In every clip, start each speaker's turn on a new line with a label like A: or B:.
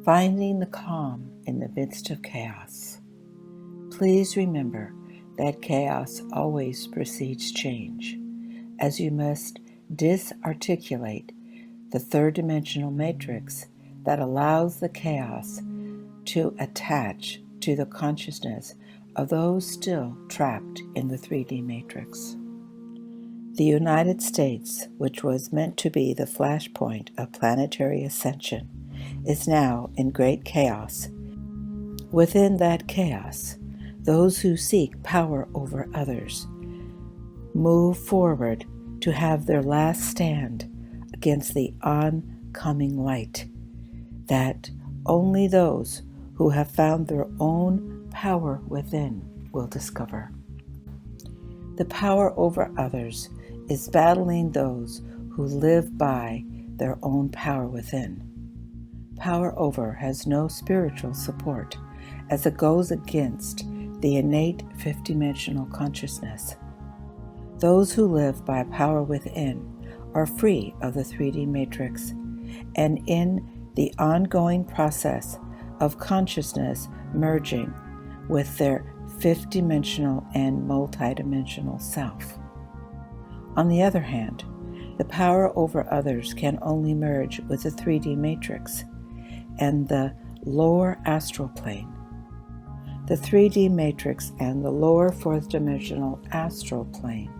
A: Finding the calm in the midst of chaos. Please remember that chaos always precedes change, as you must disarticulate the third-dimensional matrix that allows the chaos to attach to the consciousness of those still trapped in the 3D matrix. The United States, which was meant to be the flashpoint of planetary ascension, is now in great chaos. Within that chaos, those who seek power over others move forward to have their last stand against the oncoming light that only those who have found their own power within will discover. The power over others is battling those who live by their own power within. Power over has no spiritual support, as it goes against the innate fifth-dimensional consciousness. Those who live by power within are free of the 3D matrix, and in the ongoing process of consciousness merging with their fifth-dimensional and multidimensional self. On the other hand, the power over others can only merge with the 3D matrix and the lower astral plane. The 3D matrix and the lower fourth-dimensional astral plane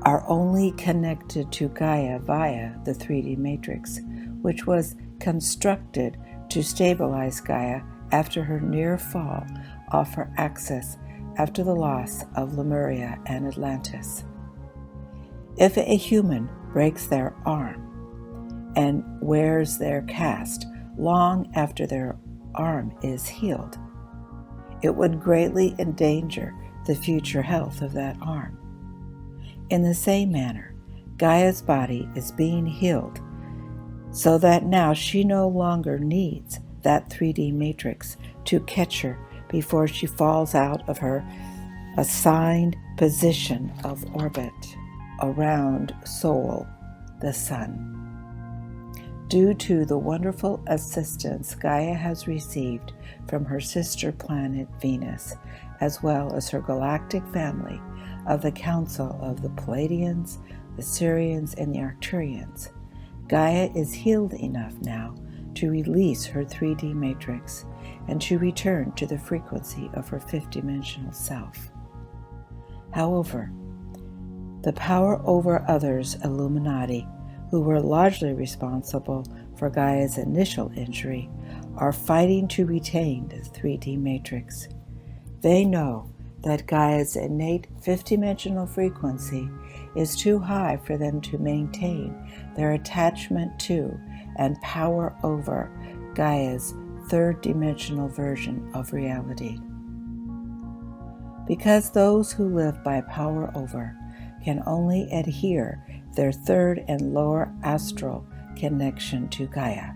A: are only connected to Gaia via the 3D matrix, which was constructed to stabilize Gaia after her near fall off her axis after the loss of Lemuria and Atlantis. If a human breaks their arm and wears their cast long after their arm is healed, it would greatly endanger the future health of that arm. In the same manner, Gaia's body is being healed so that now she no longer needs that 3D matrix to catch her before she falls out of her assigned position of orbit around Sol, the sun. Due to the wonderful assistance Gaia has received from her sister planet Venus, as well as her galactic family of the Council of the Pleiadians, the Sirians, and the Arcturians, Gaia is healed enough now to release her 3D matrix and to return to the frequency of her fifth-dimensional self. However, the power over others Illuminati, who were largely responsible for Gaia's initial injury, are fighting to retain the 3D matrix. They know that Gaia's innate fifth-dimensional frequency is too high for them to maintain their attachment to and power over Gaia's third-dimensional version of reality. Because those who live by power over can only adhere their third and lower astral connection to Gaia,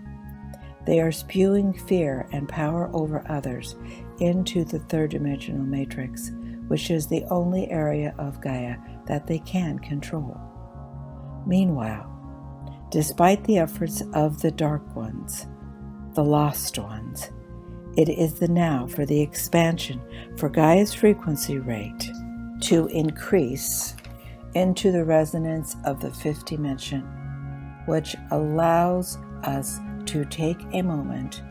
A: they are spewing fear and power over others into the third-dimensional matrix, which is the only area of Gaia that they can control. Meanwhile, despite the efforts of the Dark Ones, the Lost Ones, it is the now for the expansion for Gaia's frequency rate to increase into the resonance of the fifth dimension, which allows us to take a moment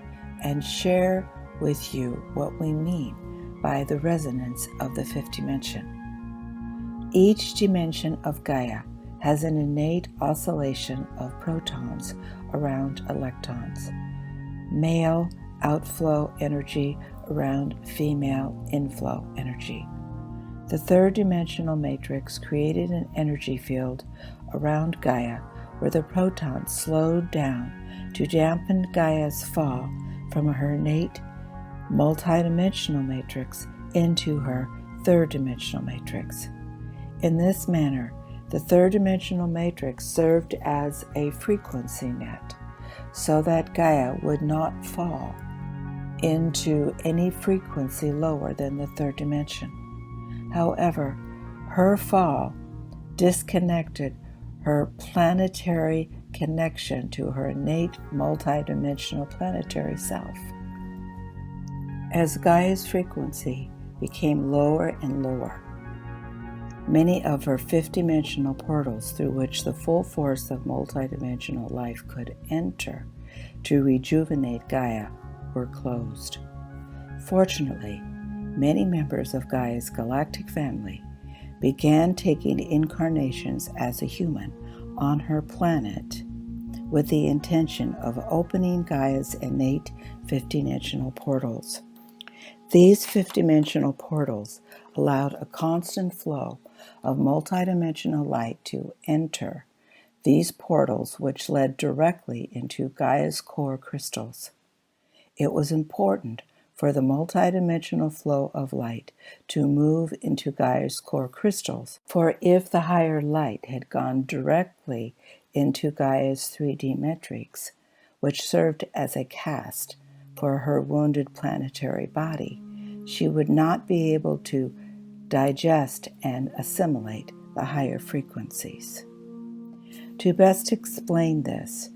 A: and share with you what we mean by the resonance of the fifth dimension. Each dimension of Gaia has an innate oscillation of protons around electrons, male outflow energy around female inflow energy. The third-dimensional matrix created an energy field around Gaia where the protons slowed down to dampen Gaia's fall from her innate multidimensional matrix into her third-dimensional matrix. In this manner, the third-dimensional matrix served as a frequency net so that Gaia would not fall into any frequency lower than the third dimension. However, her fall disconnected her planetary connection to her innate multidimensional planetary self. As Gaia's frequency became lower and lower, many of her fifth-dimensional portals through which the full force of multidimensional life could enter to rejuvenate Gaia were closed. Fortunately, many members of Gaia's galactic family began taking incarnations as a human on her planet with the intention of opening Gaia's innate fifth-dimensional portals. These fifth-dimensional portals allowed a constant flow of multidimensional light to enter these portals, which led directly into Gaia's core crystals. It was important for the multidimensional flow of light to move into Gaia's core crystals, for if the higher light had gone directly into Gaia's 3D matrix, which served as a cast for her wounded planetary body, she would not be able to digest and assimilate the higher frequencies. To best explain this,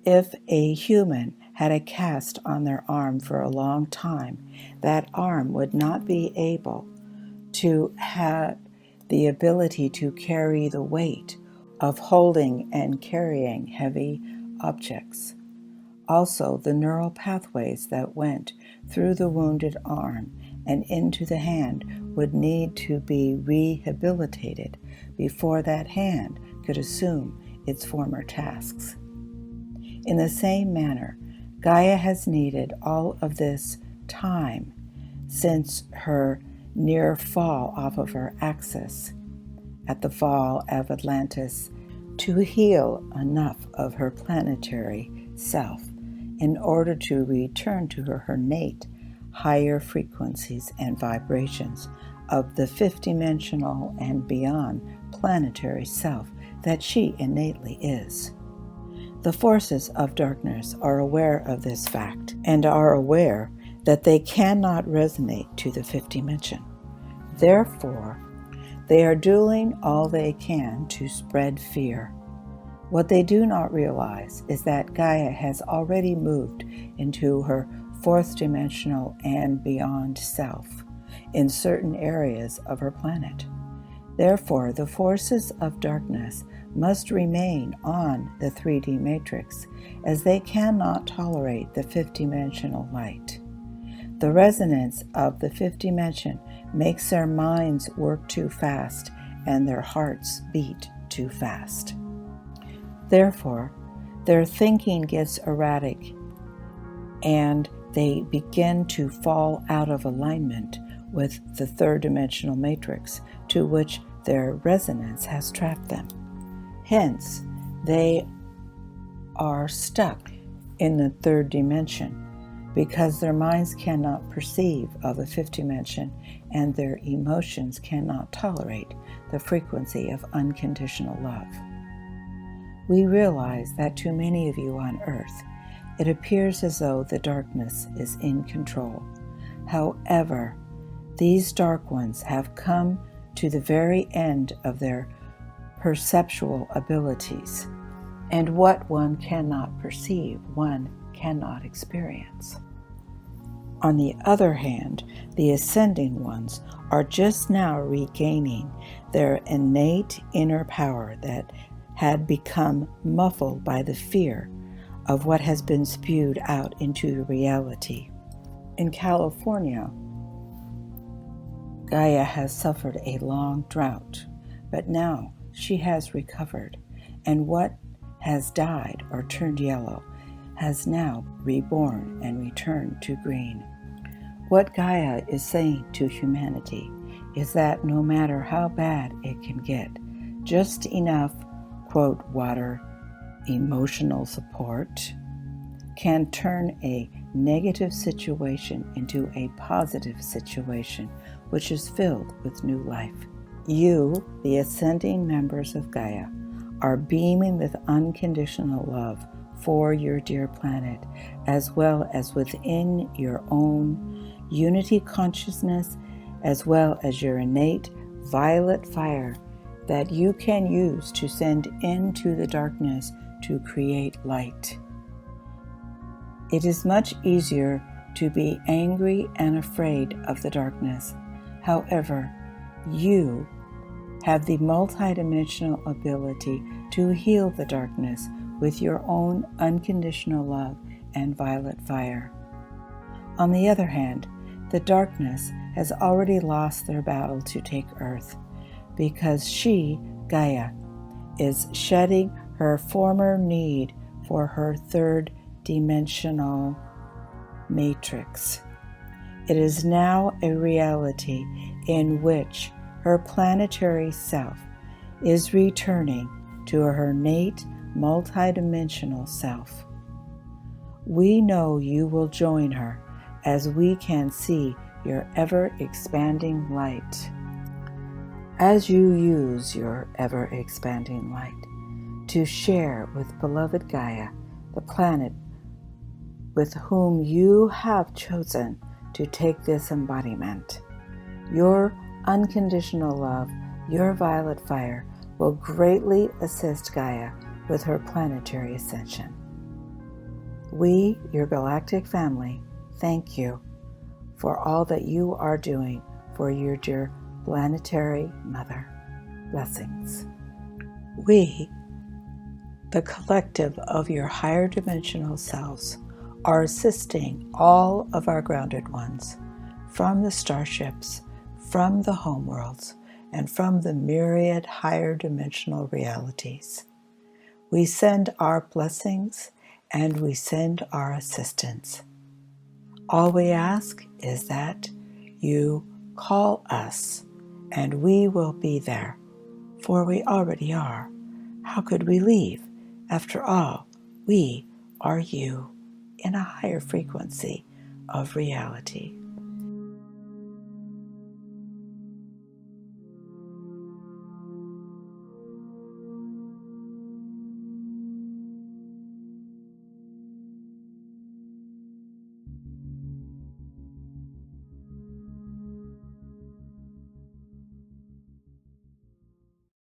A: if a human had a cast on their arm for a long time, that arm would not be able to have the ability to carry the weight of holding and carrying heavy objects. Also, the neural pathways that went through the wounded arm and into the hand would need to be rehabilitated before that hand could assume its former tasks. In the same manner, Gaia has needed all of this time since her near fall off of her axis at the fall of Atlantis to heal enough of her planetary self in order to return to her innate higher frequencies and vibrations of the fifth-dimensional and beyond planetary self that she innately is. The forces of darkness are aware of this fact and are aware that they cannot resonate to the fifth dimension. Therefore, they are doing all they can to spread fear. What they do not realize is that Gaia has already moved into her fourth dimensional and beyond self in certain areas of her planet. Therefore, the forces of darkness must remain on the 3D matrix, as they cannot tolerate the fifth dimensional light. The resonance of the fifth dimension makes their minds work too fast and their hearts beat too fast. Therefore, their thinking gets erratic and they begin to fall out of alignment with the third dimensional matrix to which their resonance has trapped them. Hence, they are stuck in the third dimension because their minds cannot perceive of the fifth dimension and their emotions cannot tolerate the frequency of unconditional love. We realize that to many of you on Earth, it appears as though the darkness is in control. However, these dark ones have come to the very end of their perceptual abilities, and what one cannot perceive, one cannot experience. On the other hand, the ascending ones are just now regaining their innate inner power that had become muffled by the fear of what has been spewed out into reality. In California, Gaia has suffered a long drought, but now she has recovered, and what has died or turned yellow has now reborn and returned to green. What Gaia is saying to humanity is that no matter how bad it can get, just enough, quote, water, emotional support, can turn a negative situation into a positive situation, which is filled with new life. You, the ascending members of Gaia, are beaming with unconditional love for your dear planet, as well as within your own unity consciousness, as well as your innate violet fire that you can use to send into the darkness to create light. It is much easier to be angry and afraid of the darkness. However, you have the multidimensional ability to heal the darkness with your own unconditional love and violet fire. On the other hand, the darkness has already lost their battle to take Earth, because she, Gaia, is shedding her former need for her third dimensional matrix. It is now a reality in which her planetary self is returning to her innate multidimensional self. We know you will join her, as we can see your ever-expanding light. As you use your ever-expanding light to share with beloved Gaia, the planet with whom you have chosen to take this embodiment, your unconditional love, your violet fire, will greatly assist Gaia with her planetary ascension. We, your galactic family, thank you for all that you are doing for your dear planetary mother. Blessings. We, the collective of your higher dimensional selves, are assisting all of our grounded ones from the starships, from the homeworlds, and from the myriad higher dimensional realities. We send our blessings and we send our assistance. All we ask is that you call us, and we will be there, for we already are. How could we leave? After all, we are you in a higher frequency of reality.